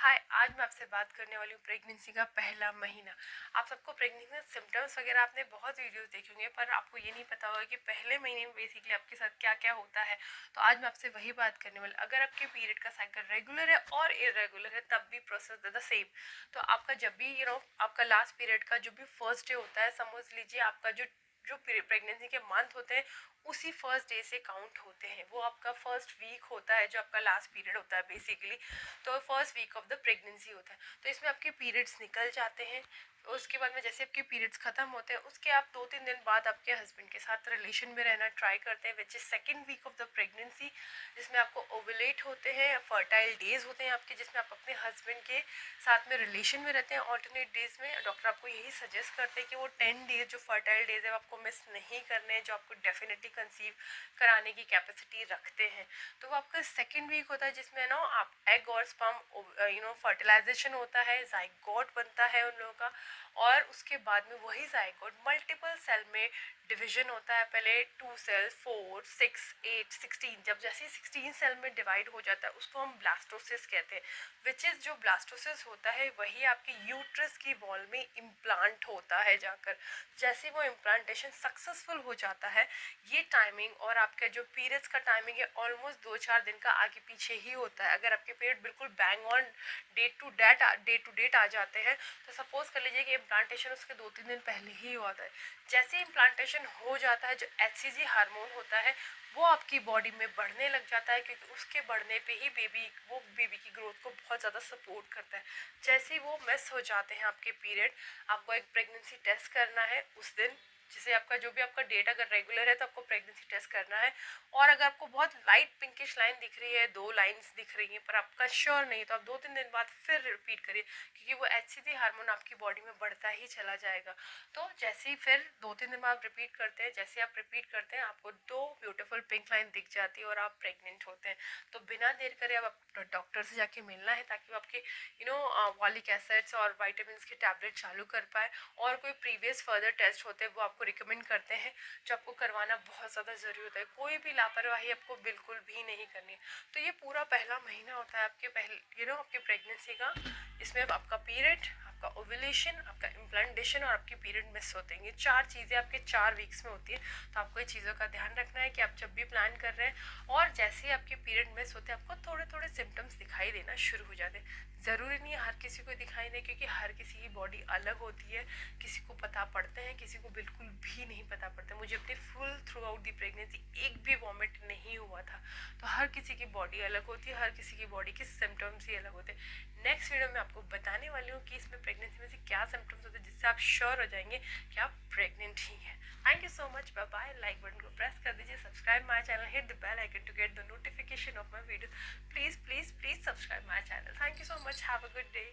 हाय, आज मैं आपसे बात करने वाली हूँ प्रेगनेंसी का पहला महीना। आप सबको प्रेगनेंसी के सिम्टम्स वगैरह आपने बहुत वीडियोस देखे होंगे, पर आपको ये नहीं पता होगा कि पहले महीने में बेसिकली आपके साथ क्या क्या होता है। तो आज मैं आपसे वही बात करने वाली। अगर आपके पीरियड का साइकिल रेगुलर है और इरेगुलर है तब भी प्रोसेस द सेम। तो आपका जब भी आपका लास्ट पीरियड का जो भी फर्स्ट डे होता है, समझ लीजिए आपका जो जो प्रेगनेंसी के मंथ होते हैं उसी फर्स्ट डे से काउंट होते हैं। वो आपका फर्स्ट वीक होता है जो आपका लास्ट पीरियड होता है बेसिकली। तो first week of the pregnancy होता है, तो इसमें आपके पीरियड्स निकल जाते हैं। उसके बाद में जैसे आपके पीरियड्स खत्म होते हैं उसके आप 2-3 दिन बाद आपके हस्बैंड के साथ रिलेशन में रहना ट्राई करते हैं, which is second week of the pregnancy, जिसमें आपको ओवुलेट होते हैं, फर्टाइल डेज होते हैं आपके, जिसमें आप अपने हस्बैंड के साथ में रिलेशन में रहते हैं ऑल्टरनेट डेज में। डॉक्टर आपको यही सजेस्ट करते हैं कि वो 10 डेज जो फर्टाइल डेज है वो आपको मिस नहीं करने हैं, जो आपको डेफिनेटली कंसीव कराने की कैपेसिटी रखते हैं। तो वो आपका सेकेंड वीक होता है जिसमें आप एग और स्पर्म फर्टिलाइजेशन होता है, जाइगोट बनता है उन लोगों का। और उसके बाद में वही जाइगोट मल्टीपल सेल में डिवीजन होता है। पहले 2 सेल, 4, 6, 8, 16, जब जैसे 16 सेल में डिवाइड हो जाता है उसको हम ब्लास्टोसिस कहते हैं। विच इज जो ब्लास्टोसिस होता है वही आपके यूट्रस की वॉल में इम्प्लांट होता है जाकर। जैसे वो इम्प्लांटेशन सक्सेसफुल हो जाता है, ये टाइमिंग और आपका जो पीरियड्स का टाइमिंग है ऑलमोस्ट 2-4 दिन का आगे पीछे ही होता है। अगर आपके पीरियड बिल्कुल bang on day to date आ जाते हैं तो सपोज कर लीजिए कि इम्प्लांटेशन उसके 2-3 दिन पहले ही होता है। जैसे इम्प्लांटेशन हो जाता है जो HCG हार्मोन होता है वो आपकी बॉडी में बढ़ने लग जाता है, क्योंकि उसके बढ़ने पे ही बेबी की ग्रोथ को बहुत ज़्यादा सपोर्ट करता है। जैसे ही वो मिस हो जाते हैं आपके पीरियड, आपको एक प्रेगनेंसी टेस्ट करना है उस दिन। जैसे आपका जो भी आपका डेट अगर रेगुलर है तो आपको प्रेगनेंसी टेस्ट करना है। और अगर आपको बहुत लाइट पिंकिश लाइन दिख रही है, 2 लाइंस दिख रही हैं पर आपका श्योर नहीं, तो आप 2-3 दिन बाद फिर रिपीट करिए, क्योंकि वो HCG हार्मोन आपकी बॉडी में बढ़ता ही चला जाएगा। तो जैसे ही फिर 2-3 दिन बाद आप रिपीट करते हैं, जैसे आप रिपीट करते हैं आपको 2 ब्यूटीफुल पिंक लाइन दिख जाती है और आप प्रेग्नेंट होते हैं। तो बिना देर करे आप डॉक्टर से जाके मिलना है ताकि वो आपके वॉलिक एसिड्स और वाइटामिन के टैबलेट चालू कर पाए। और कोई प्रीवियस फर्दर टेस्ट होते हैं वो आपको रिकमेंड करते हैं, जो आपको करवाना बहुत ज़्यादा ज़रूरी होता है। कोई भी लापरवाही आपको बिल्कुल भी नहीं करनी है। तो ये पूरा पहला महीना होता है आपके पहले आपकी प्रेगनेंसी का। इसमें आपका पीरियड, आपका ओव्यूलेशन, आपका इम्प्लांटेशन और आपकी पीरियड मिस होते हैं। ये 4 चीज़ें आपके 4 वीक्स में होती है। तो आपको ये चीज़ों का ध्यान रखना है कि आप जब भी प्लान कर रहे हैं और जैसे ही आपके पीरियड मिस होते हैं आपको थोड़े थोड़े सिम्टम्स दिखाई देना शुरू हो जाते हैं। ज़रूरी नहीं है हर किसी को दिखाई दे, क्योंकि हर किसी की बॉडी अलग होती है। किसी को पता पड़ते हैं, किसी को बिल्कुल भी नहीं पता पड़ता। मुझे अपनी full through out the pregnancy एक भी वॉमिट नहीं हुआ था। तो हर किसी की बॉडी अलग होती है, हर किसी की बॉडी के सिम्टम्स ही अलग होते हैं। नेक्स्ट वीडियो में आपको बताने वाली हूँ कि इसमें प्रेगनेंसी में से क्या सिम्टम्स होते हैं जिससे आप श्योर हो जाएंगे कि आप प्रेग्नेंट ही हैं। Thank you so much, bye bye. Like button को प्रेस कर दीजिए, subscribe my channel, hit the bell icon to get the notification of my video. Please please please subscribe my channel. Thank you so much, have a good day.